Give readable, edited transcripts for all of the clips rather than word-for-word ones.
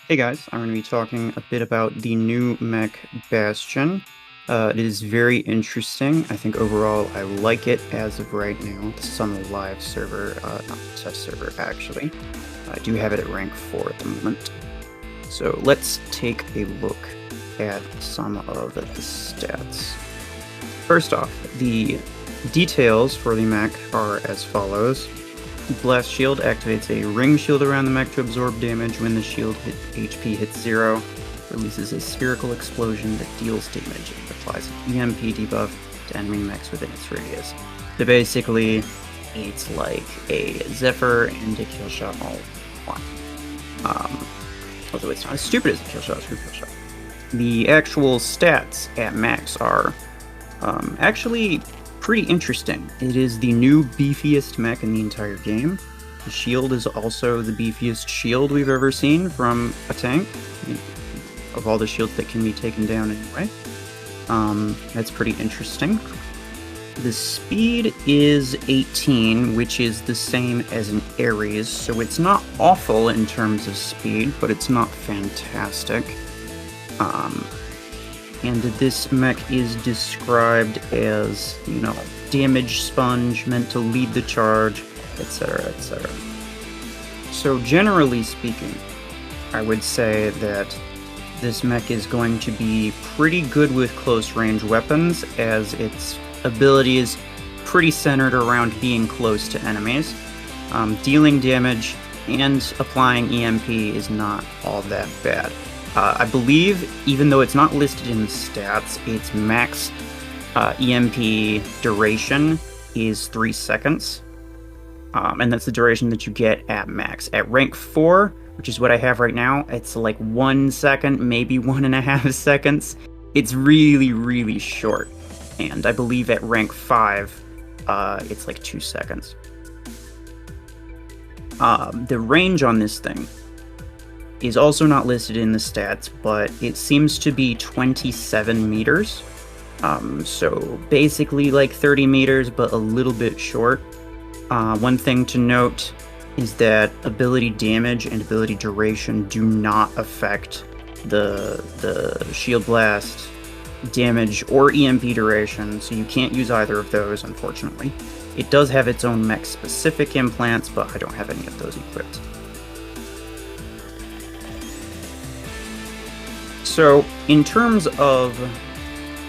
Hey guys, I'm going to be talking a bit about the new mech Bastion. It is very interesting. I think overall I like it as of right now. This is on the live server, not the test server actually. I do have it at rank 4 at the moment. So let's take a look at some of the stats. First off, the details for the mech are as follows. Blast Shield activates a ring shield around the mech to absorb damage when the shield HP hits 0, releases a spherical explosion that deals damage and applies an EMP debuff to enemy mechs within its radius. So basically, it's like a Zephyr and a Killshot all in one. Although it's not as stupid as a Killshot, it's a Killshot. The actual stats at max are actually pretty interesting. It is the new beefiest mech in the entire game. The shield is also the beefiest shield we've ever seen from a tank, of all the shields that can be taken down anyway. That's pretty interesting. The speed is 18, which is the same as an Ares, so it's not awful in terms of speed, but it's not fantastic. And this mech is described as, damage sponge, meant to lead the charge, etc., etc. So generally speaking, I would say that this mech is going to be pretty good with close range weapons, as its ability is pretty centered around being close to enemies. Dealing damage and applying EMP is not all that bad. I believe, even though it's not listed in the stats, its max EMP duration is 3 seconds. And that's the duration that you get at max. At rank 4, which is what I have right now, it's like 1 second, maybe 1.5 seconds. It's really, really short. And I believe at rank 5, it's like 2 seconds. The range on this thing is also not listed in the stats, but it seems to be 27 meters. So basically like 30 meters, but a little bit short. One thing to note is that ability damage and ability duration do not affect the shield blast damage or EMP duration, so you can't use either of those, unfortunately. It does have its own mech-specific implants, but I don't have any of those equipped. So, in terms of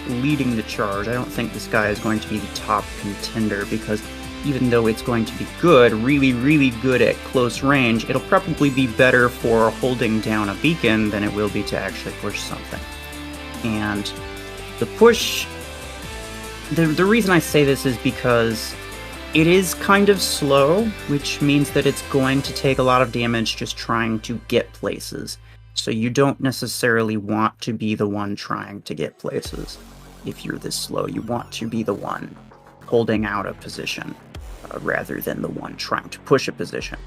leading the charge, I don't think this guy is going to be the top contender, because even though it's going to be good, really, really good at close range, it'll probably be better for holding down a beacon than it will be to actually push something. And the push, the reason I say this is because it is kind of slow, which means that it's going to take a lot of damage just trying to get places. So you don't necessarily want to be the one trying to get places. If you're this slow, you want to be the one holding out a position, rather than the one trying to push a position.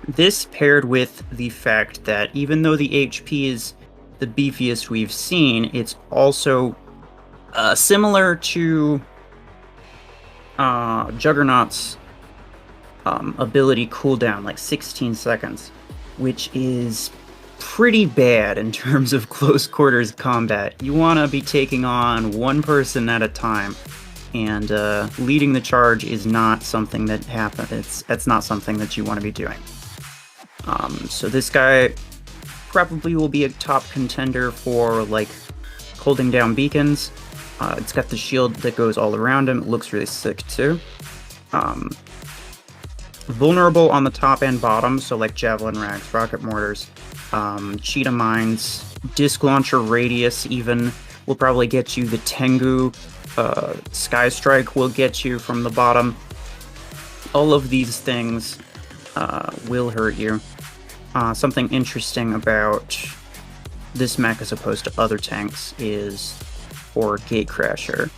This paired with the fact that even though the HP is the beefiest we've seen, it's also similar to Juggernaut's ability cooldown, like 16 seconds, which is pretty bad in terms of close quarters combat. You want to be taking on one person at a time, and leading the charge is not something that happens. That's not something that you want to be doing. So this guy probably will be a top contender for like holding down beacons. It's got the shield that goes all around him. It looks really sick too. Vulnerable on the top and bottom, so like javelin racks, rocket mortars, cheetah mines, disc launcher radius even will probably get you. The Tengu Sky Strike will get you from the bottom. All of these things will hurt you. Something interesting about this mech as opposed to other tanks is for Gatecrasher.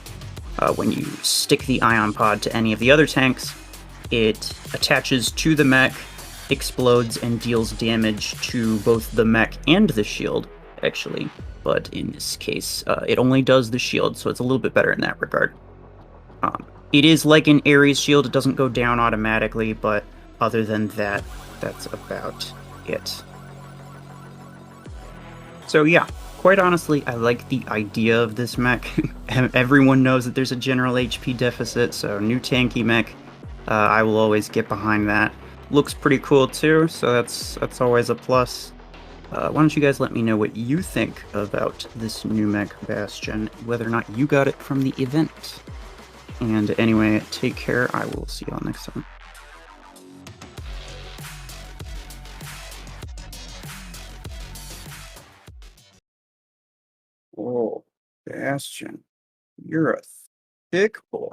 When you stick the ion pod to any of the other tanks, it attaches to the mech, explodes, and deals damage to both the mech and the shield, actually. But in this case, it only does the shield, so it's a little bit better in that regard. It is like an Ares shield, it doesn't go down automatically, but other than that, that's about it. So yeah, quite honestly, I like the idea of this mech. Everyone knows that there's a general HP deficit, so new tanky mech, I will always get behind that. Looks pretty cool too, so that's always a plus. Why don't you guys let me know what you think about this new mech Bastion, whether or not you got it from the event. And anyway, take care. I will see y'all next time. Oh, Bastion, you're a thick boy.